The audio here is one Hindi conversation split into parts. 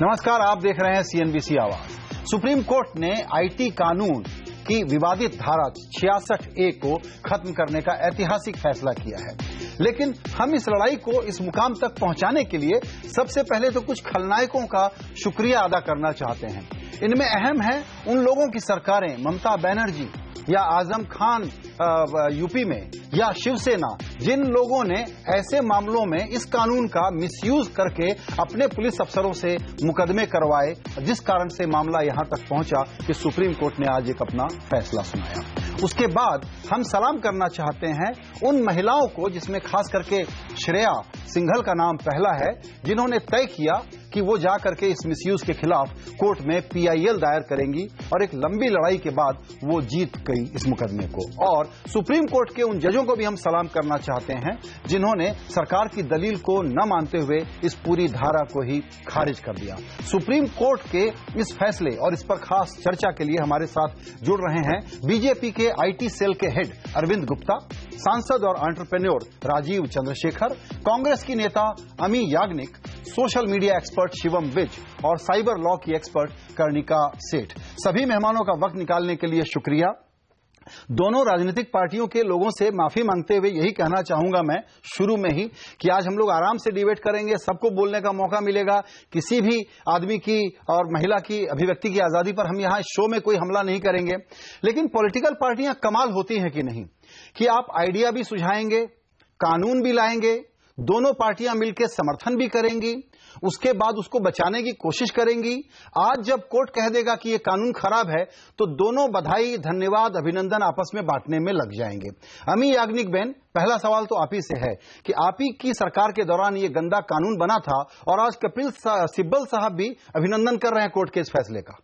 नमस्कार, आप देख रहे हैं सीएनबीसी आवाज। सुप्रीम कोर्ट ने आईटी कानून की विवादित धारा 66A को खत्म करने का ऐतिहासिक फैसला किया है, लेकिन हम इस लड़ाई को इस मुकाम तक पहुंचाने के लिए सबसे पहले तो कुछ खलनायकों का शुक्रिया अदा करना चाहते हैं। इनमें अहम है उन लोगों की सरकारें, ममता बनर्जी या आजम खान यूपी में, या शिवसेना, जिन लोगों ने ऐसे मामलों में इस कानून का मिसयूज करके अपने पुलिस अफसरों से मुकदमे करवाए, जिस कारण से मामला यहां तक पहुंचा कि सुप्रीम कोर्ट ने आज एक अपना फैसला सुनाया। उसके बाद हम सलाम करना चाहते हैं उन महिलाओं को, जिसमें खास करके श्रेया सिंघल का नाम पहला है, जिन्होंने तय किया कि वो जाकर के इस मिसयूज के खिलाफ कोर्ट में PIL दायर करेंगी, और एक लंबी लड़ाई के बाद वो जीत गई इस मुकदमे को। और सुप्रीम कोर्ट के उन जजों को भी हम सलाम करना चाहते हैं जिन्होंने सरकार की दलील को न मानते हुए इस पूरी धारा को ही खारिज कर दिया। सुप्रीम कोर्ट के इस फैसले और इस पर खास चर्चा के लिए हमारे साथ जुड़ रहे हैं बीजेपी के IT सेल के हेड अरविंद गुप्ता, सांसद और एंटरप्रेन्योर राजीव चंद्रशेखर, कांग्रेस की नेता Ami Yagnik, social media expert Shivam Vij और साइबर लॉ की एक्सपर्ट कर्णिका सेठ। सभी मेहमानों का वक्त निकालने के लिए शुक्रिया। दोनों राजनीतिक पार्टियों के लोगों से माफी मांगते हुए यही कहना चाहूंगा मैं शुरू में ही कि आज हम लोग आराम से डिबेट करेंगे, सबको बोलने का मौका मिलेगा, किसी भी आदमी की और महिला की अभिव्यक्ति की आजादी पर हम यहां शो में कोई हमला नहीं करेंगे। लेकिन पॉलिटिकल पार्टियां कमाल होती हैं कि नहीं, कि आप आइडिया भी सुझाएंगे, कानून भी लाएंगे, दोनों पार्टियां मिलकर समर्थन भी करेंगी, उसके बाद उसको बचाने की कोशिश करेंगी। आज जब कोर्ट कह देगा कि ये कानून खराब है तो दोनों बधाई, धन्यवाद, अभिनंदन आपस में बांटने में लग जाएंगे। अमी याग्निक बहन, पहला सवाल तो आप ही से है कि आप ही की सरकार के दौरान ये गंदा कानून बना था और आज कपिल सिब्बल साहब भी अभिनंदन कर रहे हैं कोर्ट के इस फैसले का।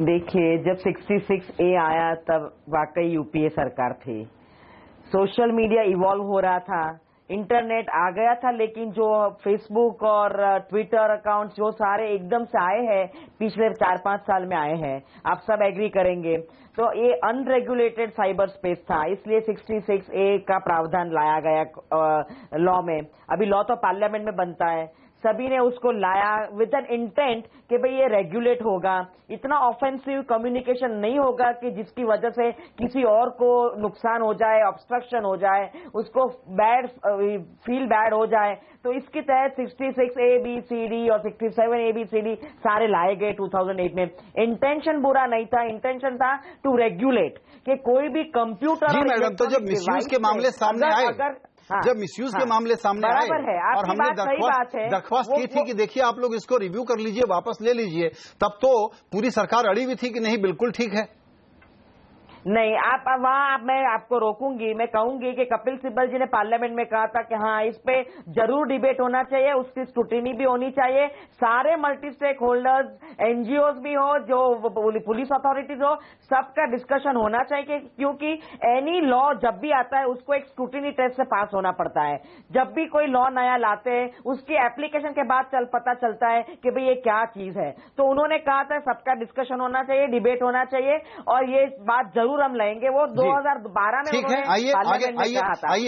देखिए, जब 66A आया तब वाकई UPA सरकार थी। सोशल मीडिया इवॉल्व हो रहा था, इंटरनेट आ गया था, लेकिन जो फेसबुक और ट्विटर अकाउंट्स जो सारे एकदम से आए हैं, पिछले 4-5 साल में आए हैं, आप सब एग्री करेंगे, तो ये अनरेगुलेटेड साइबर स्पेस था। इसलिए 66A का प्रावधान लाया गया लॉ में। अभी लॉ तो पार्लियामेंट में बनता है, सभी ने उसको लाया विद एन इंटेंट कि भाई ये रेगुलेट होगा, इतना ऑफेंसिव कम्युनिकेशन नहीं होगा कि जिसकी वजह से किसी और को नुकसान हो जाए, ऑब्स्ट्रक्शन हो जाए, उसको फील बैड हो जाए। तो इसके तहत 66ABCD और 67ABCD सारे लाए गए 2008 में। इंटेंशन बुरा नहीं था, इंटेंशन था टू रेगुलेट कि कोई भी कंप्यूटर। जी मैडम, तो जब मिसयूज के मामले सामने आए, जब मिसयूज के मामले सामने आए और हमने दरख्वास्त की थी कि देखिए आप लोग इसको रिव्यू कर लीजिए, वापस ले लीजिए, तब तो पूरी सरकार अड़ी हुई थी कि नहीं बिल्कुल ठीक है। नहीं, आप वहां मैं आपको रोकूंगी, मैं कहूंगी कि कपिल सिब्बल जी ने पार्लियामेंट में कहा था कि हाँ, इस पे जरूर डिबेट होना चाहिए, उसकी स्क्रूटिनी भी होनी चाहिए, सारे मल्टी स्टेक होल्डर्स, NGOs भी हो, जो पुलिस अथॉरिटीज हो, सबका डिस्कशन होना चाहिए, क्योंकि एनी लॉ जब भी आता है उसको एक स्क्रूटिनी टेस्ट से पास होना पड़ता है। जब भी कोई लॉ नया लाते हैं उसकी एप्लीकेशन के बाद पता चलता है कि भाई ये क्या चीज है। तो उन्होंने कहा था सबका डिस्कशन होना चाहिए, डिबेट होना चाहिए, और ये बात जरूर हम लाएंगे। वो 2012 में ठीक है, आइए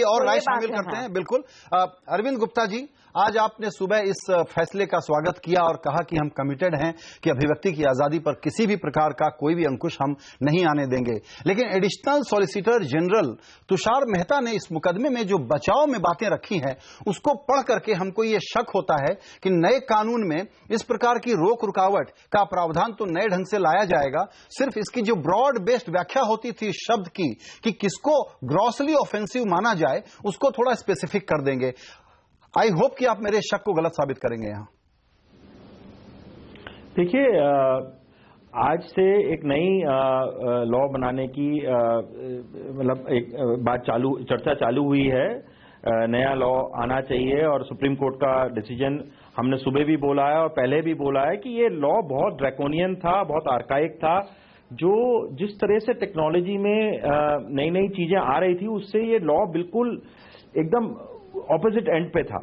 और राय शामिल करते हैं। बिल्कुल। अरविंद गुप्ता जी, आज आपने सुबह इस फैसले का स्वागत किया और कहा कि हम कमिटेड हैं कि अभिव्यक्ति की आजादी पर किसी भी प्रकार का कोई भी अंकुश हम नहीं आने देंगे। लेकिन additional solicitor general Tushar Mehta ने इस मुकदमे में जो बचाव में बातें रखी हैं, उसको पढ़ करके हमको ये शक होता है कि नए कानून में इस प्रकार की रोक रुकावट का प्रावधान तो नए ढंग से लाया जाएगा। सिर्फ इसकी जो ब्रॉड बेस्ड व्याख्या होती थी शब्द की कि किसको ग्रॉसली ऑफेंसिव माना जाए, उसको थोड़ा स्पेसिफिक कर देंगे। आई होप कि आप मेरे शक को गलत साबित करेंगे। यहां देखिए, आज से एक नई लॉ बनाने की मतलब एक चर्चा चालू हुई है। नया लॉ आना चाहिए और सुप्रीम कोर्ट का डिसीजन हमने सुबह भी बोला है और पहले भी बोला है कि ये लॉ बहुत ड्रैकोनियन था, बहुत आर्काइक था। जो जिस तरह से टेक्नोलॉजी में नई नई चीजें आ रही थी, उससे ये लॉ बिल्कुल एकदम ऑपोजिट एंड पे था।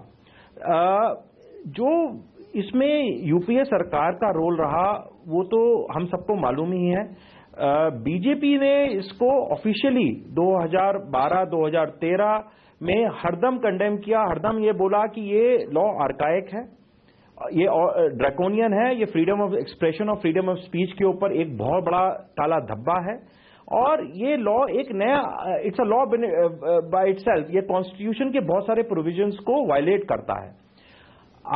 जो इसमें यूपीए सरकार का रोल रहा वो तो हम सबको मालूम ही है। बीजेपी ने इसको ऑफिशियली 2012-2013 में हरदम कंडेम किया, हरदम ये बोला कि ये लॉ आर्काइक है, ये ड्रैकोनियन है, ये फ्रीडम ऑफ एक्सप्रेशन और फ्रीडम ऑफ स्पीच के ऊपर एक बहुत बड़ा काला धब्बा है। और ये लॉ एक नया, it's a law by itself, ये कॉन्स्टिट्यूशन के बहुत सारे प्रोविजंस को वायलेट करता है।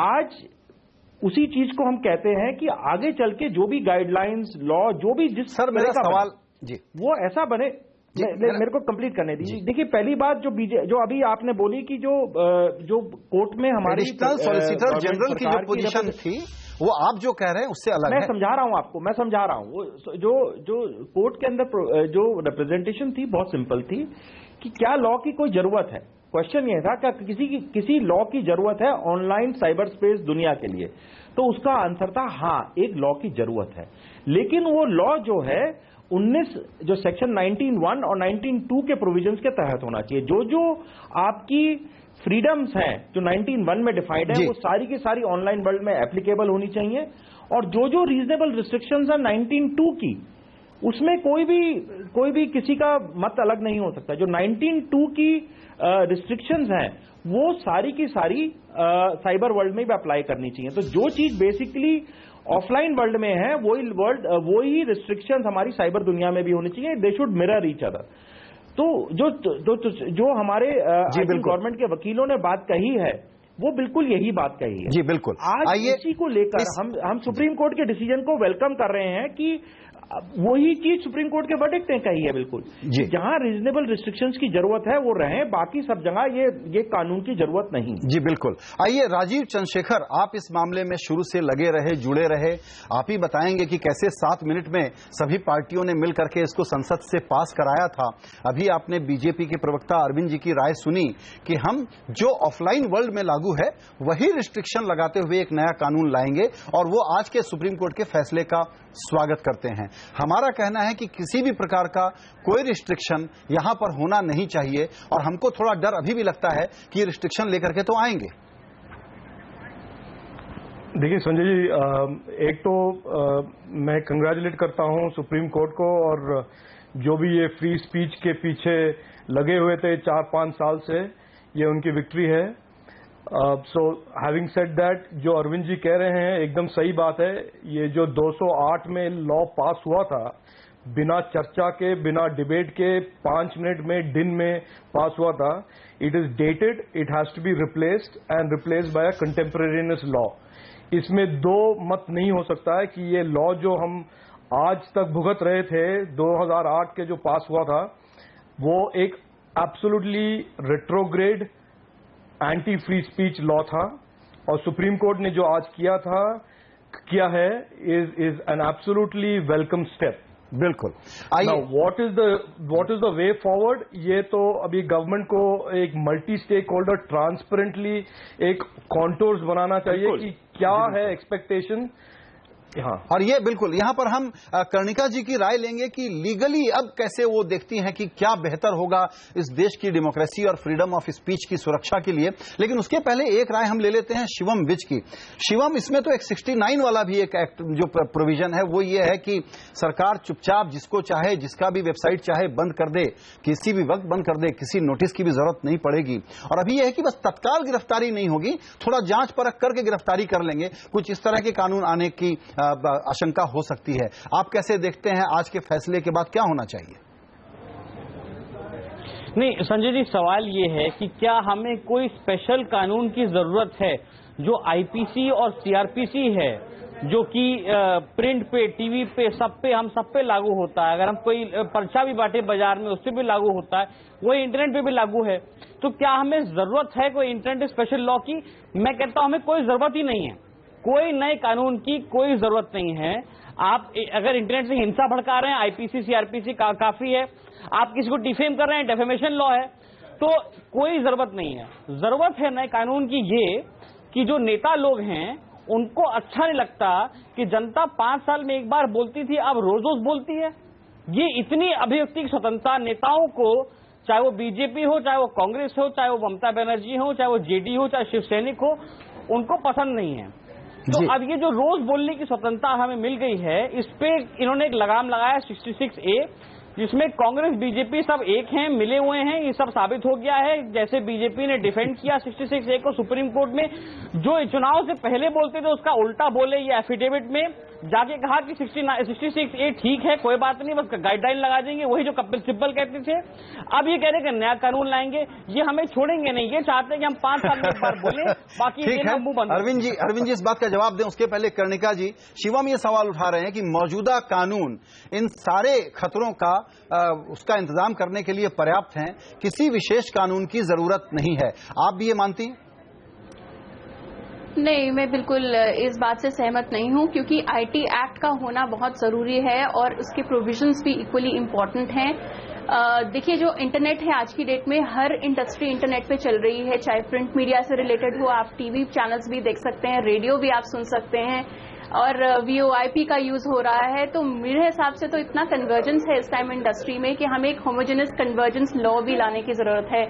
आज उसी चीज को हम कहते हैं कि आगे चल के जो भी गाइडलाइंस, लॉ, जो भी जिस सर मेरा सवाल जी वो ऐसा बने। मेरे को कंप्लीट करने दीजिए। देखिए, पहली बात जो अभी आपने बोली कि जो कोर्ट में हमारी सॉलिसिटर जनरल की जो पोजीशन थी, वो आप जो कह रहे हैं उससे अलग है। मैं समझा रहा हूं आपको, मैं समझा रहा हूं। जो कोर्ट के अंदर जो रिप्रेजेंटेशन थी बहुत सिंपल थी कि क्या लॉ की कोई जरूरत है। क्वेश्चन यह था कि किसी लॉ की जरूरत है ऑनलाइन साइबर स्पेस दुनिया के लिए, तो उसका आंसर था हाँ, एक लॉ की जरूरत है। लेकिन वो लॉ जो है 19 जो सेक्शन 19(1) और 19(2) के प्रोविजंस के तहत होना चाहिए। जो आपकी फ्रीडम्स हैं जो 19(1) में डिफाइंड है, वो सारी की सारी ऑनलाइन वर्ल्ड में एप्लीकेबल होनी चाहिए। और जो रीजनेबल रिस्ट्रिक्शंस हैं 19(2) की, उसमें कोई भी किसी का मत अलग नहीं हो सकता। जो 19(2) की रिस्ट्रिक्शंस हैं वो सारी की सारी साइबर वर्ल्ड में भी अप्लाई करनी चाहिए। तो जो चीज बेसिकली ऑफलाइन वर्ल्ड में है वही रिस्ट्रिक्शंस हमारी साइबर दुनिया में भी होनी चाहिए। They should mirror each other. तो जो हमारे गवर्नमेंट के वकीलों ने बात कही है वो बिल्कुल यही बात कही है। जी बिल्कुल। आज इसी को लेकर हम सुप्रीम कोर्ट के डिसीजन को वेलकम कर रहे हैं कि वही चीज सुप्रीम कोर्ट के वर्डिक्ट ने कही है बिल्कुल, जहां रीजनेबल रिस्ट्रिक्शंस की जरूरत है वो रहे, बाकी सब जगह ये कानून की जरूरत नहीं। जी बिल्कुल। आइए राजीव चंद्रशेखर, आप इस मामले में शुरू से लगे रहे, जुड़े रहे, आप ही बताएंगे कि कैसे 7 मिनट में सभी पार्टियों ने मिल करके इसको संसद से पास कराया था। अभी आपने बीजेपी के प्रवक्ता अरविंद जी की राय सुनी कि हम जो ऑफलाइन वर्ल्ड में लागू है वही रिस्ट्रिक्शन लगाते हुए एक नया कानून लाएंगे, और वो आज के सुप्रीम कोर्ट के फैसले का स्वागत करते हैं। हमारा कहना है कि किसी भी प्रकार का कोई रिस्ट्रिक्शन यहां पर होना नहीं चाहिए, और हमको थोड़ा डर अभी भी लगता है कि ये रिस्ट्रिक्शन लेकर के तो आएंगे। देखिए संजय जी, एक तो मैं कंग्रेचुलेट करता हूं सुप्रीम कोर्ट को, और जो भी ये फ्री स्पीच के पीछे लगे हुए थे 4-5 साल से, ये उनकी विक्ट्री है। सो हैविंग सेड दैट, जो अरविंद जी कह रहे हैं एकदम सही बात है। ये जो 208 में लॉ पास हुआ था, बिना चर्चा के, बिना डिबेट के, 5 मिनट में, दिन में पास हुआ था। It is dated, it has to be replaced and replaced by a contemporaneous law. इसमें दो मत नहीं हो सकता है कि ये लॉ जो हम आज तक भुगत रहे थे 2008 के जो पास हुआ था, वो एक absolutely retrograde anti free speech law था, और सुप्रीम कोर्ट ने जो आज किया है is an absolutely welcome step. बिल्कुल। What is the way forward, ये तो अभी गवर्नमेंट को एक मल्टी स्टेक होल्डर ट्रांसपेरेंटली एक कॉन्टोर्स बनाना चाहिए कि क्या है एक्सपेक्टेशन। हाँ। और ये बिल्कुल यहां पर हम कर्णिका जी की राय लेंगे कि लीगली अब कैसे वो देखती हैं कि क्या बेहतर होगा इस देश की डेमोक्रेसी और फ्रीडम ऑफ स्पीच की सुरक्षा के लिए। लेकिन उसके पहले एक राय हम ले लेते हैं शिवम विज की। शिवम, इसमें तो एक 69 वाला भी एक एक्ट जो प्रोविजन है वो ये है कि सरकार चुपचाप जिसको चाहे, जिसका भी वेबसाइट चाहे बंद कर दे, किसी भी वक्त बंद कर दे, किसी नोटिस की भी जरूरत नहीं पड़ेगी। और अभी यह है कि बस तत्काल गिरफ्तारी नहीं होगी, थोड़ा जांच परख करके गिरफ्तारी कर लेंगे। कुछ इस तरह के कानून आने की आशंका हो सकती है। आप कैसे देखते हैं, आज के फैसले के बाद क्या होना चाहिए? नहीं संजय जी, सवाल ये है कि क्या हमें कोई स्पेशल कानून की जरूरत है जो आईपीसी और सीआरपीसी है, जो कि प्रिंट पे, टीवी पे, हम सब पे लागू होता है। अगर हम कोई पर्चा भी बांटे बाजार में, उससे भी लागू होता है, वही इंटरनेट पे भी लागू है। तो क्या हमें जरूरत है कोई इंटरनेट स्पेशल लॉ की? मैं कहता हूं हमें कोई जरूरत ही नहीं है, कोई नए कानून की कोई जरूरत नहीं है। आप अगर इंटरनेट से हिंसा भड़का रहे हैं, आईपीसी सीआरपीसी काफी है। आप किसी को डिफेम कर रहे हैं, डेफेमेशन लॉ है, तो कोई जरूरत नहीं है। जरूरत है नए कानून की ये कि जो नेता लोग हैं उनको अच्छा नहीं लगता कि जनता 5 साल में एक बार बोलती थी, अब रोज रोज बोलती है। ये इतनी अभिव्यक्ति की स्वतंत्रता नेताओं को, चाहे वो बीजेपी हो, चाहे वो कांग्रेस हो, चाहे वो ममता बनर्जी हो, चाहे वो जेडी हो, चाहे शिव सैनिक हो, उनको पसंद नहीं है। तो अब ये जो रोज बोलने की स्वतंत्रता हमें मिल गई है, इस पे इन्होंने एक लगाम लगाया 66A जिसमें कांग्रेस बीजेपी सब एक हैं, मिले हुए हैं। ये सब साबित हो गया है। जैसे बीजेपी ने डिफेंड किया 66A को सुप्रीम कोर्ट में, जो चुनाव से पहले बोलते थे उसका उल्टा बोले, ये एफिडेविट में जाके कहा कि 66A ठीक है, कोई बात नहीं, बस गाइडलाइन लगा देंगे, वही जो कपिल सिब्बल कहते थे। अब ये कह रहे कि नया कानून लाएंगे, ये हमें छोड़ेंगे नहीं। ये चाहते हैं कि हम 5 साल में एक बार बोले, बाकी ठीक है। अरविंद जी इस बात का जवाब दें, उसके पहले कर्णिका जी, शिवम ये सवाल उठा रहे हैं कि मौजूदा कानून इन सारे खतरों का उसका इंतजाम करने के लिए पर्याप्त हैं, किसी विशेष कानून की जरूरत नहीं है। आप भी ये मानती हैं? नहीं, मैं बिल्कुल इस बात से सहमत नहीं हूं, क्योंकि आईटी एक्ट का होना बहुत जरूरी है और उसके प्रोविजंस भी इक्वली इम्पोर्टेंट हैं। देखिए, जो इंटरनेट है आज की डेट में, हर इंडस्ट्री इंटरनेट पे चल रही है, चाहे प्रिंट मीडिया से रिलेटेड हो, आप टीवी चैनल्स भी देख सकते हैं, रेडियो भी आप सुन सकते हैं, और VoIP का यूज हो रहा है। तो मेरे हिसाब से तो इतना कन्वर्जेंस है इस टाइम इंडस्ट्री में कि हमें एक होमोजेनस कन्वर्जेंस लॉ भी लाने की जरूरत है।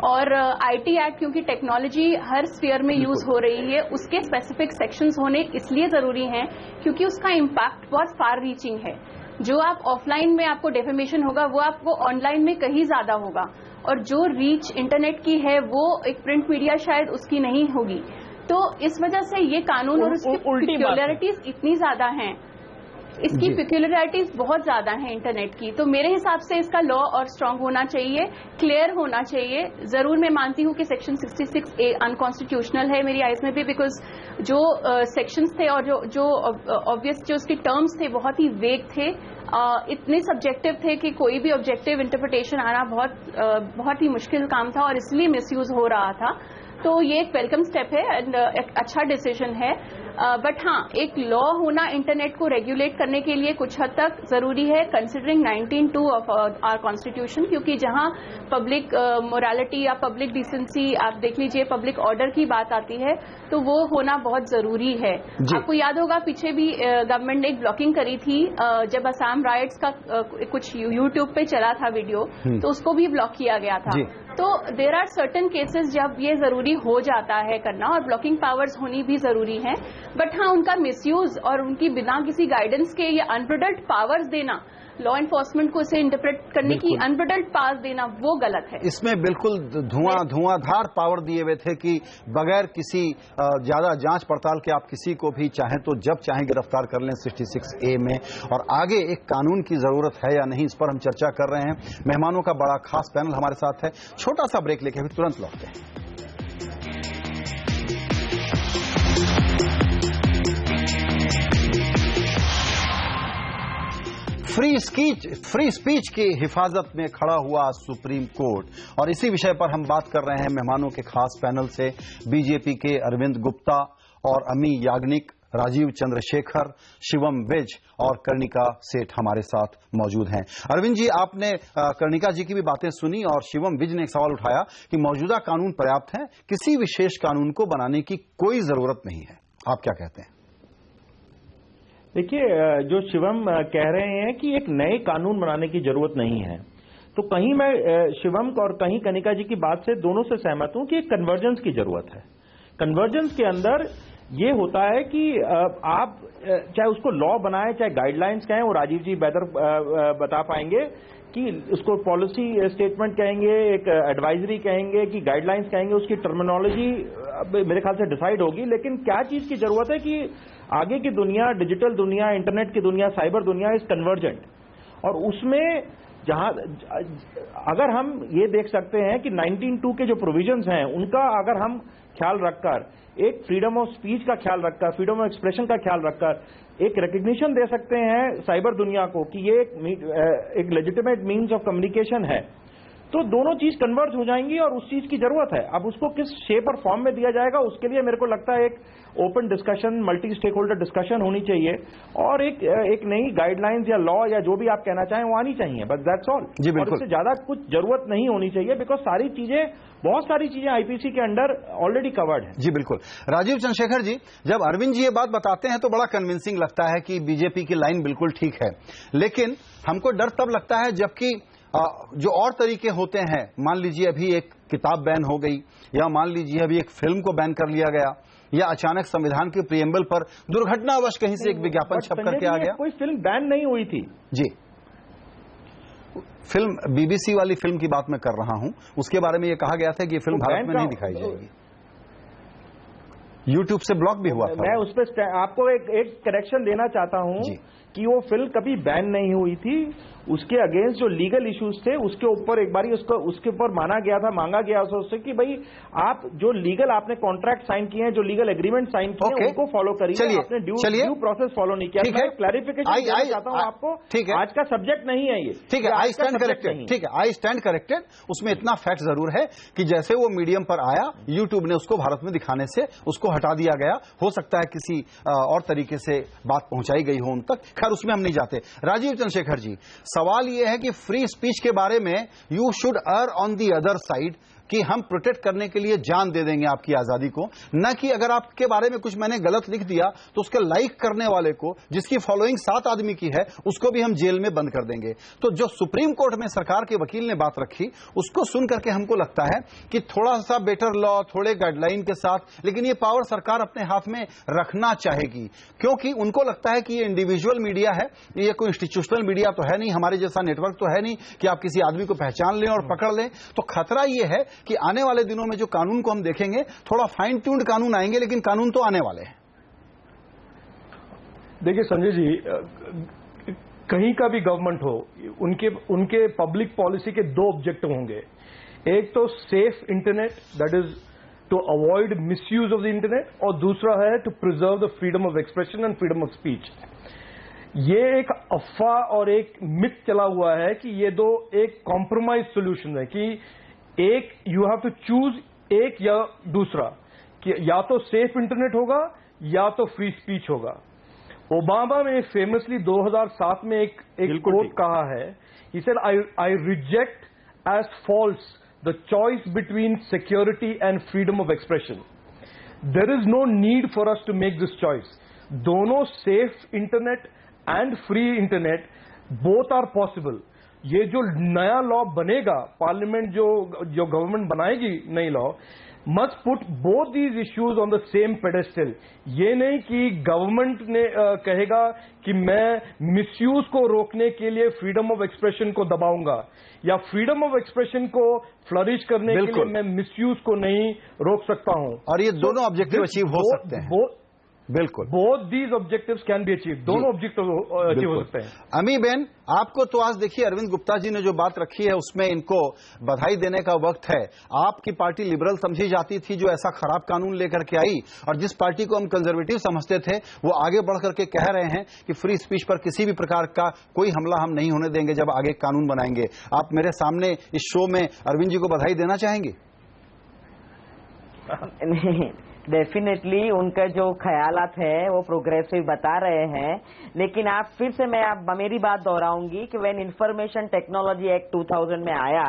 और आईटी एक्ट, क्योंकि टेक्नोलॉजी हर स्फीयर में यूज हो रही है, उसके स्पेसिफिक सेक्शंस होने इसलिए जरूरी हैं क्योंकि उसका इम्पैक्ट बहुत फार रीचिंग है। जो आप ऑफलाइन में आपको डेफेमेशन होगा, वो आपको ऑनलाइन में कहीं ज्यादा होगा, और जो रीच इंटरनेट की है वो एक प्रिंट मीडिया शायद उसकी नहीं होगी। तो इस वजह से ये कानून और उसकी पिक्यूलरिटीज इतनी ज्यादा हैं, इसकी पिक्यूलरिटीज बहुत ज्यादा हैं इंटरनेट की। तो मेरे हिसाब से इसका लॉ और स्ट्रांग होना चाहिए, क्लियर होना चाहिए। जरूर मैं मानती हूं कि सेक्शन 66A अनकॉन्स्टिट्यूशनल है मेरी आइज में भी, बिकॉज जो सेक्शंस थे और जो ऑब्वियस जो उसके टर्म्स थे बहुत ही वेग थे, इतने सब्जेक्टिव थे कि कोई भी ऑब्जेक्टिव इंटरप्रिटेशन आना बहुत ही मुश्किल काम था, और इसलिए मिसयूज हो रहा था। तो ये एक वेलकम स्टेप है एंड एक अच्छा डिसीजन है। बट हाँ, एक लॉ होना इंटरनेट को रेगुलेट करने के लिए कुछ हद तक जरूरी है, कंसिडरिंग 19(2) ऑफ आवर कॉन्स्टिट्यूशन, क्योंकि जहां पब्लिक मोरालिटी या पब्लिक डिसेंसी, आप देख लीजिए पब्लिक ऑर्डर की बात आती है, तो वो होना बहुत जरूरी है। आपको याद होगा पीछे भी गवर्नमेंट ने एक ब्लॉकिंग करी थी, जब असम राइट्स का कुछ यूट्यूब पे चला था वीडियो, तो उसको भी ब्लॉक किया गया था। तो देयर आर सर्टेन केसेस जब ये जरूरी हो जाता है करना, और ब्लॉकिंग पावर्स होनी भी जरूरी है। बट हाँ, उनका मिसयूज और उनकी बिना किसी गाइडेंस के ये अनब्रिडल्ड पावर्स देना, लॉ एनफोर्समेंट को इसे इंटरप्रेट करने की अनब्रिडल्ड पावर्स देना, वो गलत है। इसमें बिल्कुल धुआंधार पावर दिए हुए थे कि बगैर किसी ज्यादा जांच पड़ताल के आप किसी को भी चाहें तो जब चाहें गिरफ्तार कर लें 66A में। और आगे एक कानून की जरूरत है या नहीं, इस पर हम चर्चा कर रहे हैं। मेहमानों का बड़ा खास पैनल हमारे साथ है। छोटा सा ब्रेक लेके अभी तुरंत लौटते हैं। फ्री स्पीच की हिफाजत में खड़ा हुआ सुप्रीम कोर्ट, और इसी विषय पर हम बात कर रहे हैं मेहमानों के खास पैनल से। बीजेपी के अरविंद गुप्ता और अमी याग्निक, राजीव चंद्रशेखर, शिवम विज और कर्णिका सेठ हमारे साथ मौजूद हैं। अरविंद जी, आपने कर्णिका जी की भी बातें सुनी और शिवम विज ने एक सवाल उठाया कि मौजूदा कानून पर्याप्त है, किसी विशेष कानून को बनाने की कोई जरूरत नहीं है। आप क्या कहते हैं? देखिए, जो शिवम कह रहे हैं कि एक नए कानून बनाने की जरूरत नहीं है, तो कहीं मैं शिवम और कहीं कर्णिका जी की बात से दोनों से सहमत हूं कि एक कन्वर्जेंस की जरूरत है। कन्वर्जेंस के अंदर ये होता है कि आप चाहे उसको लॉ बनाएं, चाहे गाइडलाइंस कहें, वो राजीव जी बेहतर बता पाएंगे कि उसको पॉलिसी स्टेटमेंट कहेंगे, एक एडवाइजरी कहेंगे कि गाइडलाइंस कहेंगे, उसकी टर्मिनोलॉजी मेरे ख्याल से डिसाइड होगी। लेकिन क्या चीज की जरूरत है कि आगे की दुनिया, डिजिटल दुनिया, इंटरनेट की दुनिया, साइबर दुनिया इज कन्वर्जेंट, और उसमें जहां अगर हम ये देख सकते हैं कि 19(2) के जो प्रोविजंस हैं उनका अगर हम ख्याल रखकर, एक फ्रीडम ऑफ स्पीच का ख्याल रखकर, फ्रीडम ऑफ एक्सप्रेशन का ख्याल रखकर एक रिकग्निशन दे सकते हैं साइबर दुनिया को कि ये एक लेजिटिमेट मीन्स ऑफ कम्युनिकेशन है, तो दोनों चीज कन्वर्ज हो जाएंगी और उस चीज की जरूरत है। अब उसको किस शेप और फॉर्म में दिया जाएगा, उसके लिए मेरे को लगता है एक open discussion, multi stakeholder discussion होनी चाहिए, और एक नई गाइडलाइंस या लॉ या जो भी आप कहना चाहें वो आनी चाहिए, बस दैट्स ऑल। जी बिल्कुल, इससे ज्यादा कुछ जरूरत नहीं होनी चाहिए, बिकॉज बहुत सारी चीजें आईपीसी के अंडर ऑलरेडी कवर्ड है। जी बिल्कुल। राजीव चंद्रशेखर जी, जब अरविंद जी ये बात बताते हैं तो बड़ा कन्विंसिंग लगता है कि बीजेपी की लाइन बिल्कुल ठीक है, लेकिन हमको डर तब लगता है जबकि जो और तरीके होते हैं, मान लीजिए अभी एक किताब बैन हो गई, या मान लीजिए अभी एक फिल्म को बैन कर लिया गया, या अचानक संविधान के प्रिएम्बल पर दुर्घटनावश कहीं से एक विज्ञापन छप करके आ गया। कोई फिल्म बैन नहीं हुई थी जी, फिल्म बीबीसी वाली फिल्म की बात मैं कर रहा हूं, उसके बारे में ये कहा गया था कि ये फिल्म भारत में नहीं दिखाई जाएगी, यूट्यूब से ब्लॉक भी हुआ था। मैं उस पर आपको एक करेक्शन देना चाहता हूं कि वो फिल्म कभी बैन नहीं हुई थी। उसके अगेंस्ट जो लीगल इश्यूज थे उसके ऊपर एक बारी उसके ऊपर मांगा गया उससे कि भाई आप जो लीगल आपने कॉन्ट्रैक्ट साइन किए हैं, जो लीगल एग्रीमेंट साइन किए हैं, उनको फॉलो करिए। आपने ड्यू प्रोसेस फॉलो नहीं किया। मैं क्लैरिफिकेशन देना चाहता हूं आपको। ठीक है, आज का सब्जेक्ट नहीं है ये। ठीक है, आई स्टैंड करेक्टेड। ठीक है, आई स्टैंड करेक्टेड। उसमें इतना फैक्ट जरूर है कि जैसे वो मीडियम पर आया, यूट्यूब ने उसको भारत में दिखाने से उसको हटा दिया गया। हो सकता है किसी और तरीके से बात पहुंचाई गई हो उन तक, खैर उसमें हम नहीं जाते। राजीव चंद्रशेखर जी, सवाल यह है कि फ्री स्पीच के बारे में you should err on the other side कि हम प्रोटेक्ट करने के लिए जान दे देंगे आपकी आजादी को, न कि अगर आपके बारे में कुछ मैंने गलत लिख दिया तो उसके लाइक करने वाले को, जिसकी फॉलोइंग 7 आदमी की है, उसको भी हम जेल में बंद कर देंगे। तो जो सुप्रीम कोर्ट में सरकार के वकील ने बात रखी, उसको सुन करके हमको लगता है कि थोड़ा सा बेटर लॉ, थोड़े गाइडलाइन के साथ, लेकिन ये पावर सरकार अपने हाथ में रखना चाहेगी, क्योंकि उनको लगता है कि ये इंडिविजुअल मीडिया है, ये कोई इंस्टीट्यूशनल मीडिया तो है नहीं, हमारे जैसा नेटवर्क तो है नहीं कि आप किसी आदमी को पहचान लें और पकड़ लें। तो खतरा ये है कि आने वाले दिनों में जो कानून को हम देखेंगे, थोड़ा फाइन ट्यून्ड कानून आएंगे, लेकिन कानून तो आने वाले हैं। देखिए संजय जी, कहीं का भी गवर्नमेंट हो, उनके पब्लिक पॉलिसी के 2 ऑब्जेक्टिव होंगे। एक तो safe internet, that is to avoid misuse of the internet, और दूसरा है to preserve the freedom of expression and freedom of speech. ये एक अफवाह और एक मिथ चला हुआ है कि ये 2 एक कॉम्प्रोमाइज सोल्यूशन है कि एक यू हैव टू चूज एक या दूसरा, कि या तो सेफ इंटरनेट होगा या तो फ्री स्पीच होगा। ओबामा ने फेमसली 2007 में एक कोट कहा है, he said I reject as false the choice between security and freedom of expression. There is no need for us to make this choice. दोनों safe internet and free internet both are possible. ये जो नया लॉ बनेगा, पार्लियामेंट जो गवर्नमेंट बनाएगी नई law, must put both these issues on the same pedestal. ये नहीं कि गवर्नमेंट ने कहेगा कि मैं मिसयूज को रोकने के लिए फ्रीडम ऑफ एक्सप्रेशन को दबाऊंगा, या फ्रीडम ऑफ एक्सप्रेशन को फ्लरिश करने के लिए मैं मिसयूज को नहीं रोक सकता हूं। और ये दोनों ऑब्जेक्टिव अचीव हो सकते हैं। बिल्कुल, both these objectives can be achieve. दोनों ऑब्जेक्टिव अचीव हो सकते हैं। अमी बेन, आपको तो आज देखिए अरविंद गुप्ता जी ने जो बात रखी है उसमें इनको बधाई देने का वक्त है। आपकी पार्टी लिबरल समझी जाती थी जो ऐसा खराब कानून लेकर के आई, और जिस पार्टी को हम कंजर्वेटिव समझते थे वो आगे बढ़ करके कह रहे हैं कि फ्री स्पीच पर किसी भी प्रकार का कोई हमला हम नहीं होने देंगे जब आगे कानून बनाएंगे। आप मेरे सामने इस शो में अरविंद जी को बधाई देना चाहेंगे? डेफिनेटली उनका जो ख्यालात है वो प्रोग्रेसिव बता रहे हैं, लेकिन आप फिर से मैं मेरी बात दोहराऊंगी कि व्हेन इंफॉर्मेशन टेक्नोलॉजी एक्ट 2000 में आया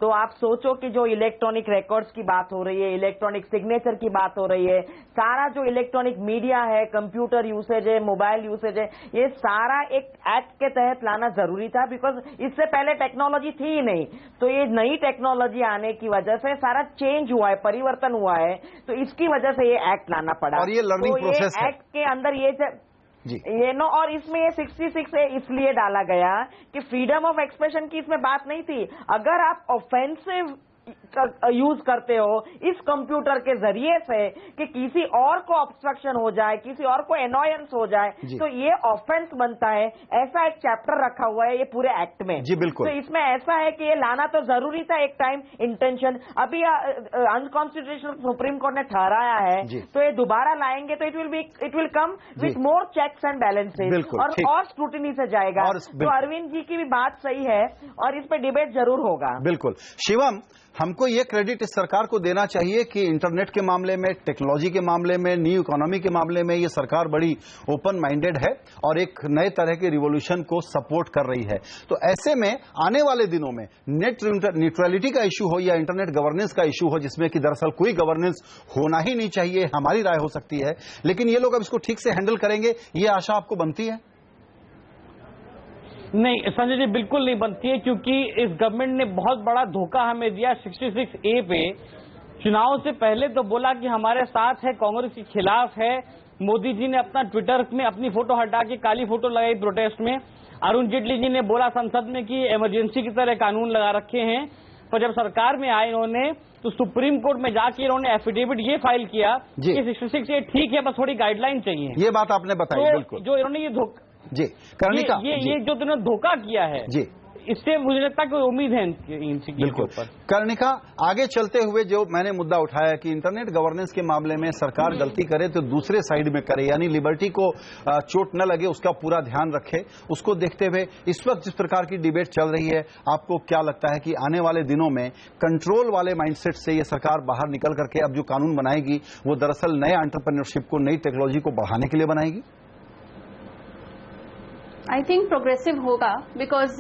तो आप सोचो कि जो इलेक्ट्रॉनिक रिकॉर्ड्स की बात हो रही है, इलेक्ट्रॉनिक सिग्नेचर की बात हो रही है, सारा जो इलेक्ट्रॉनिक मीडिया है, कंप्यूटर यूसेज है, मोबाइल यूसेज है, ये सारा एक एक्ट के तहत लाना जरूरी था, बिकॉज इससे पहले टेक्नोलॉजी थी ही नहीं। तो ये नई टेक्नोलॉजी आने की वजह से सारा चेंज हुआ है, परिवर्तन हुआ है, तो इसकी वजह से ये एक्ट लाना पड़ा। और ये लर्निंग प्रोसेस है। एक्ट के अंदर ये नो, और इसमें ये 66 इसलिए डाला गया कि फ्रीडम ऑफ एक्सप्रेशन की इसमें बात नहीं थी। अगर आप ऑफेंसिव यूज करते हो इस कंप्यूटर के जरिए से कि किसी और को ऑब्स्ट्रक्शन हो जाए, किसी और को एनॉयंस हो जाए, तो ये ऑफेंस बनता है। ऐसा एक चैप्टर रखा हुआ है ये पूरे एक्ट में। जी बिल्कुल। तो इसमें ऐसा है कि ये लाना तो जरूरी था एक टाइम, इंटेंशन। अभी अनकॉन्स्टिट्यूशनल सुप्रीम कोर्ट ने ठहराया है, तो ये दोबारा लाएंगे तो it will come with more checks and balances और स्क्रूटिनी से जाएगा। तो अरविंद जी की भी बात सही है और इस पर डिबेट जरूर होगा। बिल्कुल। शिवम, हमको ये क्रेडिट इस सरकार को देना चाहिए कि इंटरनेट के मामले में, टेक्नोलॉजी के मामले में, न्यू इकोनॉमी के मामले में ये सरकार बड़ी ओपन माइंडेड है और एक नए तरह के रिवॉल्यूशन को सपोर्ट कर रही है। तो ऐसे में आने वाले दिनों में नेट न्यूट्रलिटी का इशू हो या इंटरनेट गवर्नेंस का इशू हो, जिसमें कि दरअसल कोई गवर्नेंस होना ही नहीं चाहिए, हमारी राय हो सकती है, लेकिन ये लोग अब इसको ठीक से हैंडल करेंगे, ये आशा आपको बनती है? नहीं संजय जी, बिल्कुल नहीं बनती है, क्योंकि इस गवर्नमेंट ने बहुत बड़ा धोखा हमें दिया 66A पे। चुनाव से पहले तो बोला कि हमारे साथ है, कांग्रेस के खिलाफ है। मोदी जी ने अपना ट्विटर में अपनी फोटो हटा के काली फोटो लगाई प्रोटेस्ट में, अरुण जेटली जी ने बोला संसद में कि इमरजेंसी की तरह कानून लगा रखे हैं, पर जब सरकार में आए इन्होंने तो सुप्रीम कोर्ट में जाके इन्होंने एफिडेविट ये फाइल किया कि 66 ये ठीक है, बस थोड़ी गाइडलाइन चाहिए। ये बात आपने बताई। तो बिल्कुल जो इन्होंने ये जी कर्णिका ये जो इन्होंने धोखा किया है जी, इससे मुझे लगता है कोई उम्मीद है इनसे। बिल्कुल कर्णिका, आगे चलते हुए जो मैंने मुद्दा उठाया कि इंटरनेट गवर्नेंस के मामले में सरकार गलती करे तो दूसरे साइड में करे, यानी लिबर्टी को चोट न लगे उसका पूरा ध्यान रखे। उसको देखते हुए इस वक्त जिस प्रकार की डिबेट चल रही है, आपको क्या लगता है कि आने वाले दिनों में कंट्रोल वाले माइंडसेट से ये सरकार बाहर निकल करके अब जो कानून बनाएगी वो दरअसल नए एंटरप्रेन्योरशिप को, नई टेक्नोलॉजी को बढ़ाने के लिए बनाएगी? आई थिंक प्रोग्रेसिव होगा, बिकॉज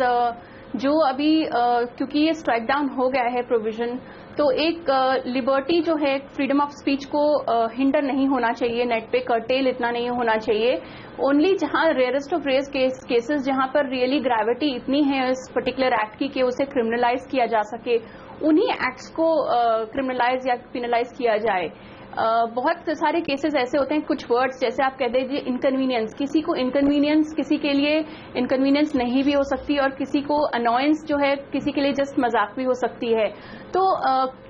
जो अभी क्योंकि ये स्ट्राइक डाउन हो गया है प्रोविजन, तो एक लिबर्टी जो है फ्रीडम ऑफ स्पीच को हिंडर नहीं होना चाहिए, नेट पे कर्टेल इतना नहीं होना चाहिए। ओनली जहां रेयरेस्ट ऑफ रेयर केसेस जहां पर रियली ग्रेविटी इतनी है इस पर्टिकुलर एक्ट की कि उसे क्रिमिनलाइज किया जा सके, उन्हीं एक्ट्स को क्रिमिनलाइज या पिनलाइज किया जाए। बहुत सारे केसेस ऐसे होते हैं, कुछ वर्ड्स जैसे आप कह दीजिए इनकन्वीनियंस, किसी को इनकन्वीनियंस किसी के लिए इनकन्वीनियंस नहीं भी हो सकती और किसी को अनॉयंस जो है किसी के लिए जस्ट मजाक भी हो सकती है। तो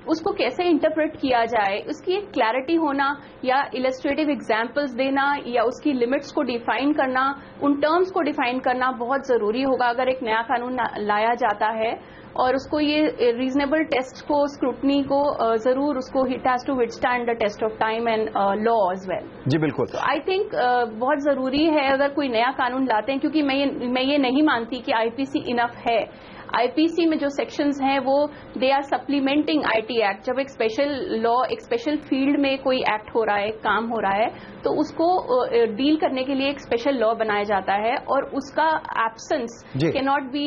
उसको कैसे इंटरप्रेट किया जाए, उसकी एक क्लैरिटी होना या इलस्ट्रेटिव एग्जाम्पल्स देना या उसकी लिमिट्स को डिफाइन करना, उन टर्म्स को डिफाइन करना बहुत जरूरी होगा अगर एक नया कानून लाया जाता है। और उसको ये रीजनेबल टेस्ट को, स्क्रूटनी को जरूर उसको it has to withstand the test of time and law as well. जी बिल्कुल। आई थिंक बहुत जरूरी है अगर कोई नया कानून लाते हैं, क्योंकि मैं ये नहीं मानती कि आईपीसी इनफ है। आईपीसी में जो सेक्शंस हैं वो they are supplementing IT act. जब एक स्पेशल लॉ, एक स्पेशल फील्ड में कोई एक्ट हो रहा है, काम हो रहा है, तो उसको डील करने के लिए एक स्पेशल लॉ बनाया जाता है और उसका absence can not be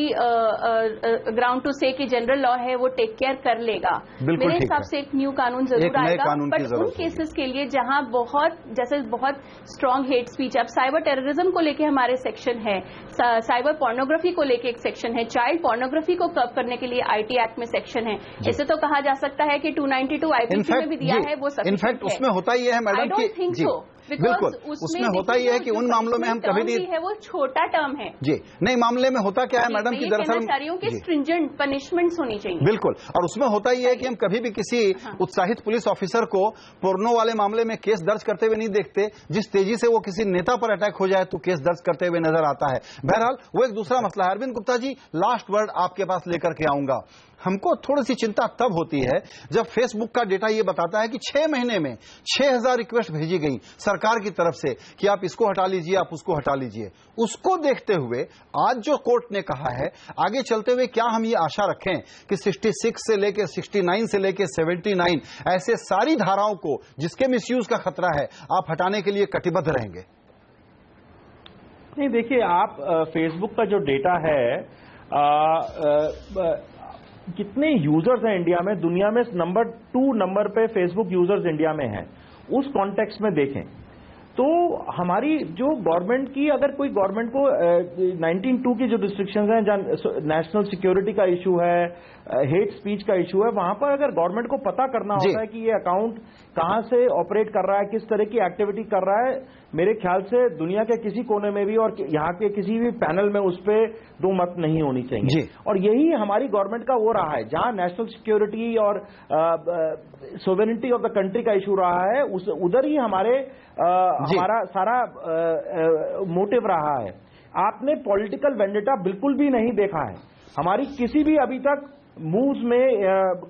ground to say कि जनरल लॉ है वो टेक केयर कर लेगा। मेरे हिसाब से एक न्यू कानून जरूर आएगा, बट उन केसेस के लिए जहां बहुत जैसे बहुत स्ट्रांग हेट स्पीच, अब साइबर टेररिज्म को लेके हमारे सेक्शन है, साइबर पोर्नोग्राफी को लेके एक सेक्शन है, चाइल्ड पोर्नोग्राफी को कर्व करने के लिए आईटी एक्ट में सेक्शन है। ऐसे तो कहा जा सकता है कि 292 आईपीसी में भी दिया है वो सब। इनफैक्ट उसमें होता ही है madam, I don't think so, बिल्कुल उसमें होता ही है कि उन मामलों में हम कभी नहीं है, वो छोटा टर्म है जी। नहीं, मामले में होता क्या है मैडम कि दरअसल की स्ट्रिंजेंट पनिशमेंट्स होनी चाहिए। बिल्कुल, और उसमें होता ही है कि हम कभी भी किसी उत्साहित पुलिस ऑफिसर को पोर्नो वाले मामले में केस दर्ज करते हुए नहीं देखते। जिस तेजी से वो किसी नेता पर अटैक हो जाए तो केस दर्ज करते हुए नजर आता है। बहरहाल वो एक दूसरा मसला है। अरविंद गुप्ता जी, लास्ट वर्ड आपके पास लेकर के आऊंगा। हमको थोड़ी सी चिंता तब होती है जब फेसबुक का डेटा ये बताता है कि 6 महीने में 6000 रिक्वेस्ट भेजी गई सरकार की तरफ से कि आप इसको हटा लीजिए, आप उसको हटा लीजिए। उसको देखते हुए आज जो कोर्ट ने कहा है, आगे चलते हुए क्या हम ये आशा रखें कि 66 से लेकर 69 से लेकर 79 ऐसे सारी धाराओं को जिसके मिसयूज का खतरा है आप हटाने के लिए कटिबद्ध रहेंगे? नहीं, देखिए, आप फेसबुक का जो डेटा है, कितने यूजर्स हैं इंडिया में, दुनिया में नंबर 2 नंबर पे फेसबुक यूजर्स इंडिया में हैं, उस कॉन्टेक्स्ट में देखें तो हमारी जो गवर्नमेंट की, अगर कोई गवर्नमेंट को 19(2) की जो रिस्ट्रिक्शंस हैं, जहाँ नेशनल सिक्योरिटी का इशू है, हेट स्पीच का इशू है, वहां पर अगर गवर्नमेंट को पता करना होता है कि ये अकाउंट कहां से ऑपरेट कर रहा है, किस तरह की एक्टिविटी कर रहा है, मेरे ख्याल से दुनिया के किसी कोने में भी और यहाँ के किसी भी पैनल में उस पर दो मत नहीं होनी चाहिए। और यही हमारी गवर्नमेंट का वो रहा है, जहां नेशनल सिक्योरिटी और सोवेरेनिटी ऑफ द कंट्री का इशू रहा है, उधर ही हमारा सारा मोटिव रहा है। आपने पॉलिटिकल वेंडेटा बिल्कुल भी नहीं देखा है हमारी किसी भी अभी तक मूव्स में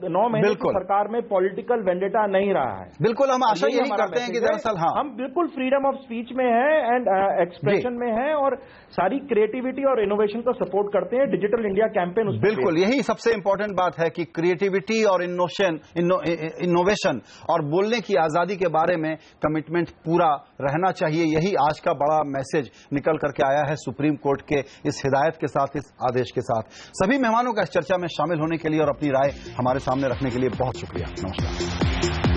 9 महीने की सरकार में पॉलिटिकल वेंडेटा नहीं रहा है। बिल्कुल, हम आशा यही करते हैं कि दरअसल हम बिल्कुल फ्रीडम ऑफ स्पीच में है एंड एक्सप्रेशन में है और सारी क्रिएटिविटी और इनोवेशन को सपोर्ट करते हैं। डिजिटल इंडिया कैंपेन बिल्कुल यही सबसे इंपॉर्टेंट बात है कि क्रिएटिविटी और इनोवेशन और बोलने की आजादी के बारे में कमिटमेंट पूरा रहना चाहिए। यही आज का बड़ा मैसेज निकल करके आया है सुप्रीम कोर्ट के इस हिदायत के साथ, इस आदेश के साथ। सभी मेहमानों का इस चर्चा में शामिल होने के लिए और अपनी राय हमारे सामने रखने के लिए बहुत शुक्रिया। नमस्कार।